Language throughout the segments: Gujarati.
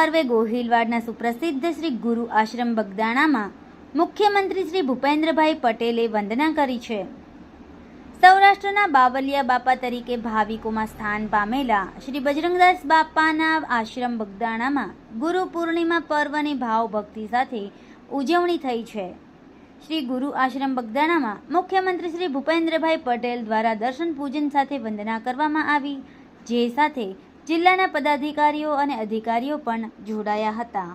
પારવે ગોહિલવાડના સુપ્રસિદ્ધ શ્રી ગુરુ આશ્રમ બગદાણામાં મુખ્યમંત્રી શ્રી ભૂપેન્દ્રભાઈ પટેલે વંદના કરી છે. સૌરાષ્ટ્રના બાવલિયા બાપા તરીકે ભાવિકોમાં સ્થાન પામેલા શ્રી બજરંગદાસ બાપાના આશ્રમ બગદાણામાં ગુરુ પૂર્ણિમા પર્વની ભાવભક્તિ સાથે ઉજવણી થઈ છે. શ્રી ગુરુ આશ્રમ બગદાણામાં મુખ્યમંત્રી શ્રી ભૂપેન્દ્રભાઈ પટેલ દ્વારા દર્શન પૂજન સાથે વંદના કરવામાં આવી, જે સાથે જિલ્લાના પદાધિકારીઓ અને અધિકારીઓ પણ જોડાયા હતા.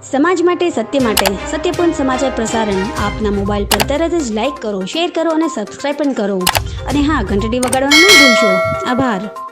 સમાજ માટે, સત્યપૂર્ણ સમાચાર પ્રસારણ આપના મોબાઈલ પર તરત જ લાઈક કરો, શેર કરો અને સબસ્ક્રાઈબ પણ કરો. અને હા, ઘંટડી વગાડવાનું ન ભૂલશો. આભાર.